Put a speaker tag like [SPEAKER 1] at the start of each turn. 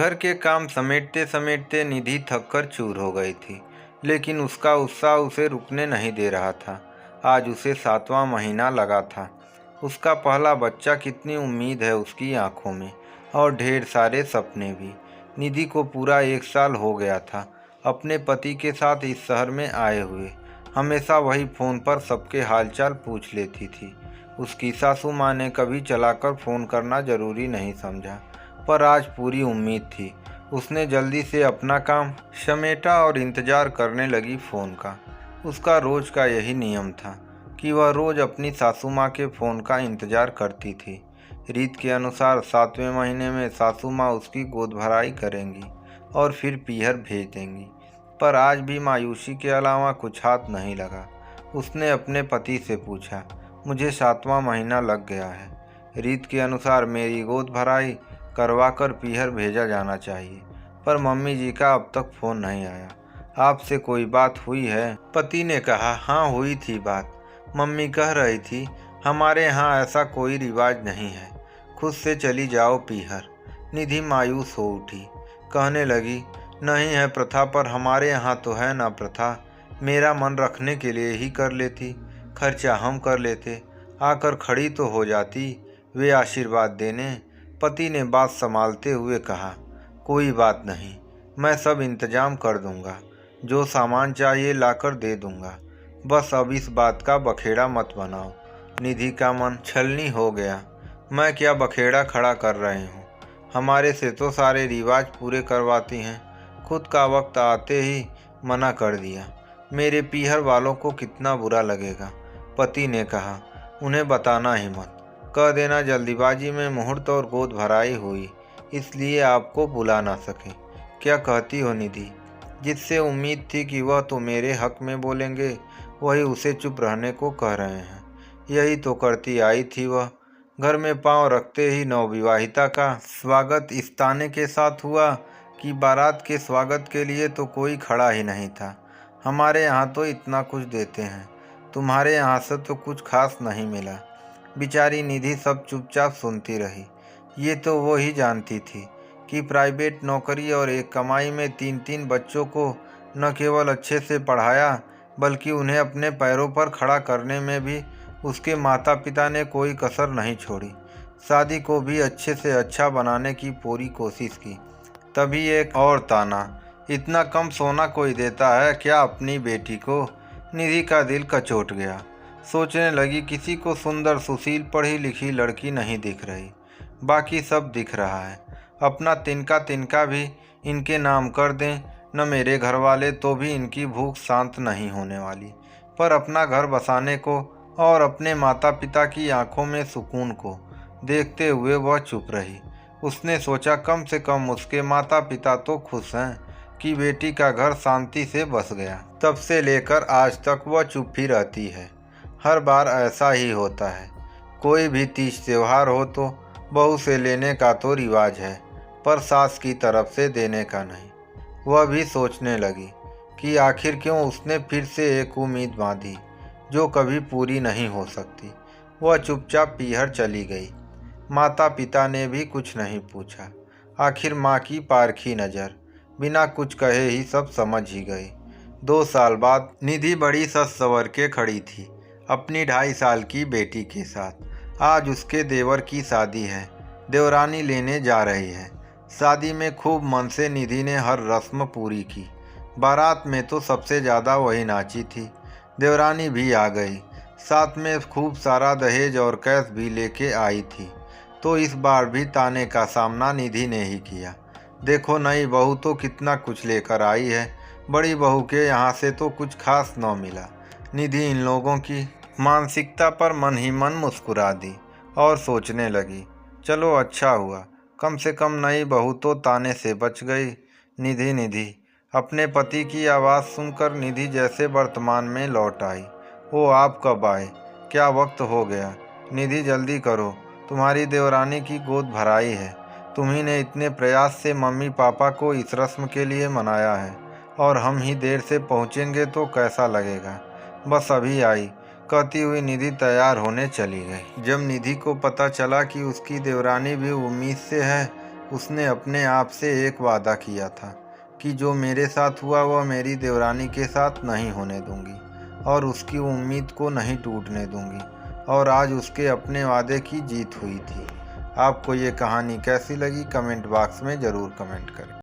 [SPEAKER 1] घर के काम समेटते समेटते निधि थक कर चूर हो गई थी, लेकिन उसका उत्साह उसे रुकने नहीं दे रहा था। आज उसे 7वां महीना लगा था। उसका पहला बच्चा, कितनी उम्मीद है उसकी आंखों में, और ढेर सारे सपने भी। निधि को पूरा 1 साल हो गया था अपने पति के साथ इस शहर में आए हुए। हमेशा वही फ़ोन पर सबके हालचाल पूछ लेती थी। उसकी सासू माँ ने कभी चलाकर फ़ोन करना ज़रूरी नहीं समझा, पर आज पूरी उम्मीद थी। उसने जल्दी से अपना काम समेटा और इंतज़ार करने लगी फ़ोन का। उसका रोज़ का यही नियम था कि वह रोज़ अपनी सासू माँ के फ़ोन का इंतज़ार करती थी। रीत के अनुसार 7वें महीने में सासू माँ उसकी गोद भराई करेंगी और फिर पीहर भेज देंगी। पर आज भी मायूसी के अलावा कुछ हाथ नहीं लगा। उसने अपने पति से पूछा, मुझे 7वां महीना लग गया है। रीत के अनुसार मेरी गोद भराई करवाकर पीहर भेजा जाना चाहिए, पर मम्मी जी का अब तक फ़ोन नहीं आया। आपसे कोई बात हुई है? पति ने कहा, हाँ हुई थी बात। मम्मी कह रही थी हमारे यहाँ ऐसा कोई रिवाज नहीं है, खुद से चली जाओ पीहर। निधि मायूस हो उठी, कहने लगी, नहीं है प्रथा, पर हमारे यहाँ तो है ना प्रथा। मेरा मन रखने के लिए ही कर लेती, खर्चा हम कर लेते, आकर खड़ी तो हो जाती वे आशीर्वाद देने। पति ने बात संभालते हुए कहा, कोई बात नहीं, मैं सब इंतजाम कर दूंगा, जो सामान चाहिए लाकर दे दूंगा। बस अब इस बात का बखेड़ा मत बनाओ। निधि का मन छलनी हो गया। मैं क्या बखेड़ा खड़ा कर रही हूँ? हमारे से तो सारे रिवाज पूरे करवाती हैं, खुद का वक्त आते ही मना कर दिया। मेरे पीहर वालों को कितना बुरा लगेगा। पति ने कहा, उन्हें बताना ही मत, कह देना जल्दीबाजी में मुहूर्त और गोद भराई हुई, इसलिए आपको बुला ना सके। क्या कहती हो निधि? जिससे उम्मीद थी कि वह तो मेरे हक में बोलेंगे, वही उसे चुप रहने को कह रहे हैं। यही तो करती आई थी वह। घर में पांव रखते ही नवविवाहिता का स्वागत इस ताने के साथ हुआ कि बारात के स्वागत के लिए तो कोई खड़ा ही नहीं था। हमारे यहाँ तो इतना कुछ देते हैं, तुम्हारे यहाँ से तो कुछ खास नहीं मिला। बेचारी निधि सब चुपचाप सुनती रही। ये तो वो ही जानती थी कि प्राइवेट नौकरी और एक कमाई में 3-3 बच्चों को न केवल अच्छे से पढ़ाया, बल्कि उन्हें अपने पैरों पर खड़ा करने में भी उसके माता पिता ने कोई कसर नहीं छोड़ी। शादी को भी अच्छे से अच्छा बनाने की पूरी कोशिश की। तभी एक और ताना, इतना कम सोना कोई देता है क्या अपनी बेटी को? निधि का दिल कचोट गया। सोचने लगी, किसी को सुंदर सुशील पढ़ी लिखी लड़की नहीं दिख रही, बाकी सब दिख रहा है। अपना तिनका तिनका भी इनके नाम कर दें, न मेरे घर वाले तो भी इनकी भूख शांत नहीं होने वाली। पर अपना घर बसाने को और अपने माता पिता की आंखों में सुकून को देखते हुए वह चुप रही। उसने सोचा, कम से कम उसके माता पिता तो खुश हैं कि बेटी का घर शांति से बस गया। तब से लेकर आज तक वह चुप ही रहती है। हर बार ऐसा ही होता है। कोई भी तीज त्योहार हो तो बहू से लेने का तो रिवाज है, पर सास की तरफ से देने का नहीं। वह भी सोचने लगी कि आखिर क्यों उसने फिर से एक उम्मीद बांधी जो कभी पूरी नहीं हो सकती। वह चुपचाप पीहर चली गई। माता पिता ने भी कुछ नहीं पूछा। आखिर माँ की पारखी नज़र बिना कुछ कहे ही सब समझ ही गई। 2 साल बाद निधि बड़ी सज संवर के खड़ी थी अपनी 2.5 साल की बेटी के साथ। आज उसके देवर की शादी है, देवरानी लेने जा रही है। शादी में खूब मन से निधि ने हर रस्म पूरी की। बारात में तो सबसे ज़्यादा वही नाची थी। देवरानी भी आ गई, साथ में खूब सारा दहेज और कैश भी लेके आई थी। तो इस बार भी ताने का सामना निधि ने ही किया। देखो, नई बहू तो कितना कुछ लेकर आई है, बड़ी बहू के यहाँ से तो कुछ खास न मिला। निधि इन लोगों की मानसिकता पर मन ही मन मुस्कुरा दी और सोचने लगी, चलो अच्छा हुआ, कम से कम नई बहू तो ताने से बच गई। निधि निधि। अपने पति की आवाज़ सुनकर निधि जैसे वर्तमान में लौट आई। ओ, आप कब आए? क्या वक्त हो गया? निधि जल्दी करो, तुम्हारी देवरानी की गोद भराई है। तुम्ही ने इतने प्रयास से मम्मी पापा को इस रस्म के लिए मनाया है, और हम ही देर से पहुँचेंगे तो कैसा लगेगा। बस अभी आई, कहती हुई निधि तैयार होने चली गई। जब निधि को पता चला कि उसकी देवरानी भी उम्मीद से है, उसने अपने आप से एक वादा किया था कि जो मेरे साथ हुआ वह मेरी देवरानी के साथ नहीं होने दूंगी और उसकी उम्मीद को नहीं टूटने दूंगी। और आज उसके अपने वादे की जीत हुई थी। आपको ये कहानी कैसी लगी कमेंट बॉक्स में ज़रूर कमेंट करें।